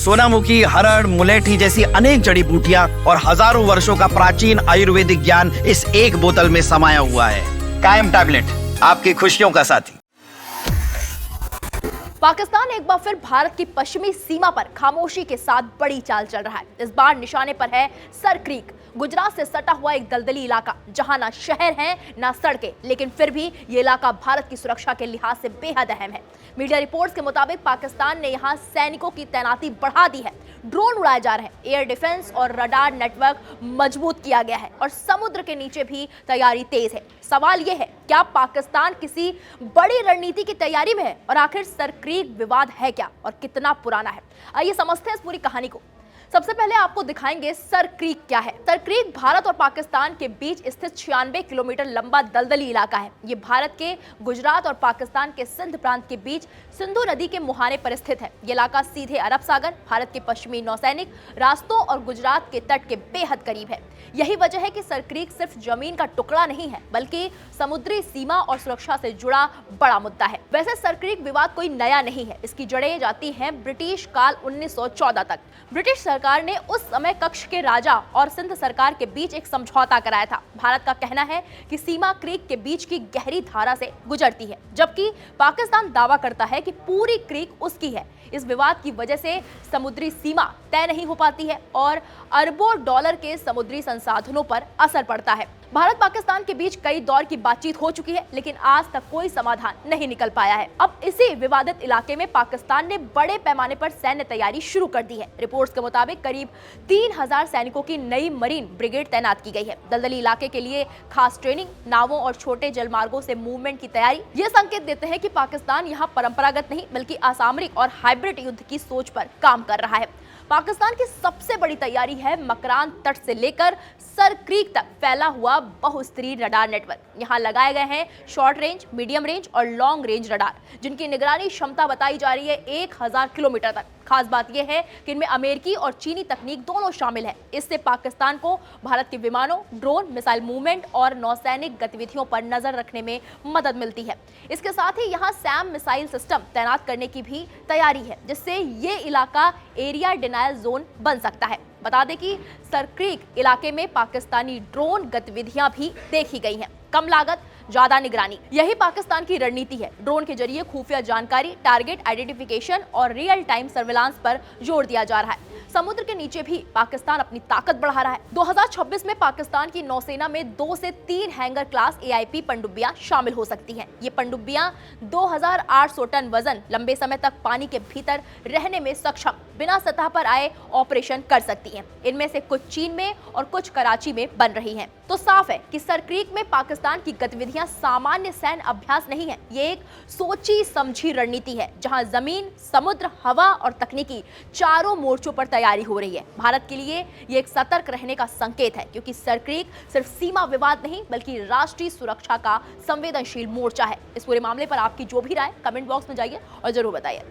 सोनामुखी, हरड़, मुलेठी जैसी अनेक जड़ी बूटियां और हजारों वर्षों का प्राचीन आयुर्वेदिक ज्ञान इस एक बोतल में समाया हुआ है। कायम टैबलेट, आपकी खुशियों का साथी। पाकिस्तान एक बार फिर भारत की पश्चिमी सीमा पर खामोशी के साथ बड़ी चाल चल रहा है। इस बार निशाने पर है सर क्रीक, गुजरात से सटा हुआ एक दलदली इलाका जहां ना शहर हैं ना सड़कें, लेकिन फिर भी ये इलाका भारत की सुरक्षा के लिहाज से बेहद अहम है। मीडिया रिपोर्ट्स के मुताबिक पाकिस्तान ने यहां सैनिकों की तैनाती बढ़ा दी है, ड्रोन उड़ाए जा रहे हैं, एयर डिफेंस और रडार नेटवर्क मजबूत किया गया है और समुद्र के नीचे भी तैयारी तेज है। सवाल यह है, क्या पाकिस्तान किसी बड़ी रणनीति की तैयारी में है और आखिर सर क्रीक विवाद है क्या और कितना पुराना है? आइए समझते हैं इस पूरी कहानी को। सबसे पहले आपको दिखाएंगे सर क्रीक क्या है। सर क्रीक भारत और पाकिस्तान के बीच स्थित 96 किलोमीटर लंबा दलदली इलाका है। ये भारत के गुजरात और पाकिस्तान के सिंध प्रांत के बीच सिंधु नदी के मुहाने पर स्थित है। ये इलाका सीधे अरब सागर, भारत के पश्चिमी नौसैनिक रास्तों और गुजरात के तट के बेहद करीब है। यही वजह है कि सर क्रीक सिर्फ जमीन का टुकड़ा नहीं है, बल्कि समुद्री सीमा और सुरक्षा से जुड़ा बड़ा मुद्दा है। वैसे सर क्रीक विवाद कोई नया नहीं है, इसकी जड़ें जाती हैं ब्रिटिश काल 1914 तक। ब्रिटिश सरकार ने उस समय कक्ष के राजा और सिंध सरकार के बीच एक समझौता कराया था। भारत का कहना है कि सीमा क्रीक के बीच की गहरी धारा से गुजरती है, जबकि पाकिस्तान दावा करता है कि पूरी क्रीक उसकी है। इस विवाद की वजह से समुद्री सीमा तय नहीं हो पाती है और अरबों डॉलर के समुद्री संसाधनों पर असर पड़ता है। भारत पाकिस्तान के बीच कई दौर की बातचीत हो चुकी है, लेकिन आज तक कोई समाधान नहीं निकल पाया है। अब इसी विवादित इलाके में पाकिस्तान ने बड़े पैमाने पर सैन्य तैयारी शुरू कर दी है। रिपोर्ट्स के मुताबिक करीब 3000 सैनिकों की नई मरीन ब्रिगेड तैनात की गई है। दलदली इलाके के लिए खास ट्रेनिंग, नावों और छोटे जलमार्गों से मूवमेंट की तैयारी ये संकेत देते हैं कि पाकिस्तान यहाँ परंपरागत नहीं बल्कि असामरिक और हाइब्रिड युद्ध की सोच पर काम कर रहा है। पाकिस्तान की सबसे बड़ी तैयारी है मकरान तट से लेकर सर क्रीक तक फैला हुआ बहुस्तरीय रडार नेटवर्क। यहाँ लगाए गए हैं शॉर्ट रेंज, मीडियम रेंज और लॉन्ग रेंज रडार, जिनकी निगरानी क्षमता बताई जा रही है 1000 किलोमीटर तक। खास बात यह है कि इनमें अमेरिकी और चीनी तकनीक दोनों शामिल है। इससे पाकिस्तान को भारत के विमानों, ड्रोन, मिसाइल मूवमेंट और नौसैनिक गतिविधियों पर नजर रखने में मदद मिलती है। इसके साथ ही यहाँ सैम मिसाइल सिस्टम तैनात करने की भी तैयारी है, जिससे ये इलाका एरिया डिनायल जोन बन सकता है। बता दें कि सर क्रीक इलाके में पाकिस्तानी ड्रोन गतिविधियां भी देखी गई हैं। कम लागत, ज्यादा निगरानी, यही पाकिस्तान की रणनीति है। ड्रोन के जरिए खुफिया जानकारी, टारगेट आइडेंटिफिकेशन और रियल टाइम सर्विलांस पर जोर दिया जा रहा है। समुद्र के नीचे भी पाकिस्तान अपनी ताकत बढ़ा रहा है। 2026 में पाकिस्तान की नौसेना में 2 से 3 हैंगर क्लास AIP पनडुब्बियां शामिल हो सकती हैं। ये पनडुब्बियां 2800 टन वजन, लंबे समय तक पानी के भीतर रहने में सक्षम, बिना सतह पर आए ऑपरेशन कर सकती हैं। इनमें से कुछ चीन में और कुछ कराची में बन रही हैं। तो साफ है कि सर क्रीक में पाकिस्तान की गतिविधियां सामान्य सैन्य अभ्यास नहीं है, ये एक सोची समझी रणनीति है, जहां जमीन, समुद्र, हवा और तकनीकी चारों मोर्चों पर तैयारी हो रही है। भारत के लिए ये एक सतर्क रहने का संकेत है, क्योंकि सर क्रीक सिर्फ सीमा विवाद नहीं बल्कि राष्ट्रीय सुरक्षा का संवेदनशील मोर्चा है। इस पूरे मामले पर आपकी जो भी राय, कमेंट बॉक्स में जाइए और जरूर बताइए।